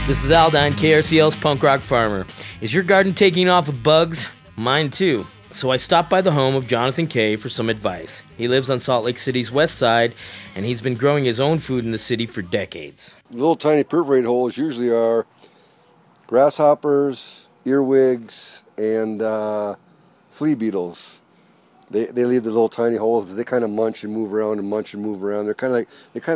This is Aldine, KRCL's punk rock farmer. Is your garden taking off with bugs? Mine too. So I stopped by the home of Jonathan K for some advice. He lives on Salt Lake City's west side, and he's been growing his own food in the city for decades. Little tiny perforated holes usually are grasshoppers, earwigs, and flea beetles. They leave the little tiny holes, but they kind of munch and move around and munch and move around. They kind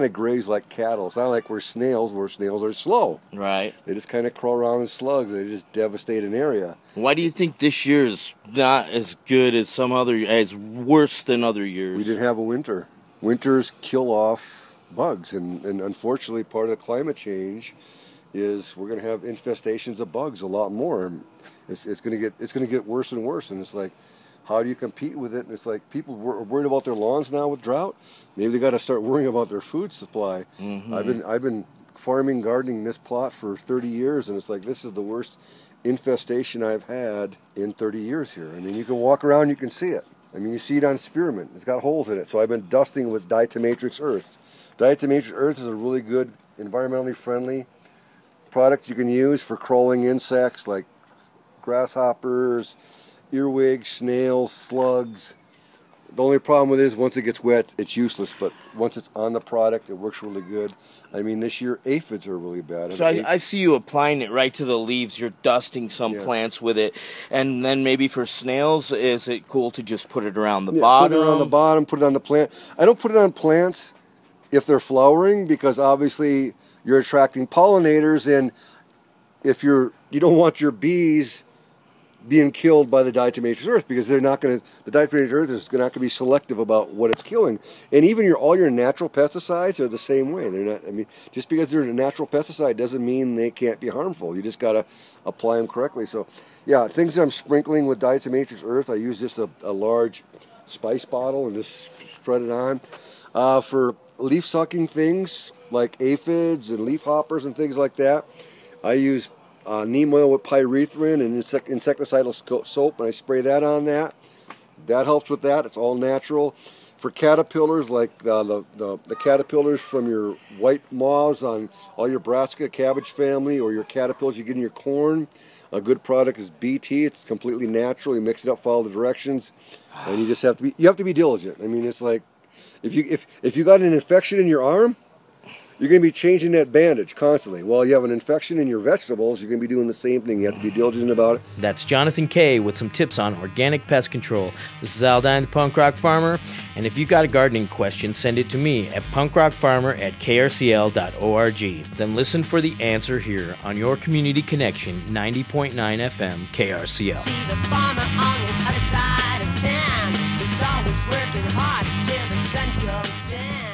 of graze like cattle. It's not like where snails are slow. Right. They just kind of crawl around in slugs. They just devastate an area. Why do you think this year is not as good as as worse than other years? We didn't have a winter. Winters kill off bugs, and unfortunately, part of the climate change is we're going to have infestations of bugs a lot more. It's going to get worse and worse, and it's like, how do you compete with it? And it's like people are worried about their lawns now with drought. Maybe they got to start worrying about their food supply. Mm-hmm. I've been farming, gardening this plot for 30 years, and it's like this is the worst infestation I've had in 30 years here. I mean, you can walk around, you can see it. I mean, you see it on spearmint. It's got holes in it. So I've been dusting with diatomatrix earth. Diatomatrix earth is a really good, environmentally friendly product you can use for crawling insects like grasshoppers, earwigs, snails, slugs. The only problem with it is once it gets wet, it's useless, but once it's on the product, it works really good. I mean, this year, aphids are really bad. So I see you applying it right to the leaves. You're dusting some plants with it. And then maybe for snails, is it cool to just put it around the bottom? Put it around the bottom, put it on the plant. I don't put it on plants if they're flowering, because obviously you're attracting pollinators, and if you don't want your bees being killed by the diatomatrix earth, because the diatomatrix earth is not going to be selective about what it's killing. And even all your natural pesticides are the same way. They're not. I mean, just because they're a natural pesticide doesn't mean they can't be harmful. You just got to apply them correctly. So, yeah, things that I'm sprinkling with diatomatrix earth, I use just a large spice bottle and just spread it on. For leaf-sucking things like aphids and leaf hoppers and things like that, I use neem oil with pyrethrin and insecticidal soap, and I spray that on that. That helps with that. It's all natural. For caterpillars, like the caterpillars from your white moths on all your brassica cabbage family, or your caterpillars you get in your corn, a good product is BT. It's completely natural. You mix it up, follow the directions, and you have to be diligent. I mean, it's like if you got an infection in your arm, you're going to be changing that bandage constantly. While you have an infection in your vegetables, you're going to be doing the same thing. You have to be diligent about it. That's Jonathan K with some tips on organic pest control. This is Aldine, the punk rock farmer. And if you've got a gardening question, send it to me at punkrockfarmer@krcl.org. Then listen for the answer here on your community connection, 90.9 FM KRCL. See the farmer on the other side of town. He's always working hard till the sun goes down.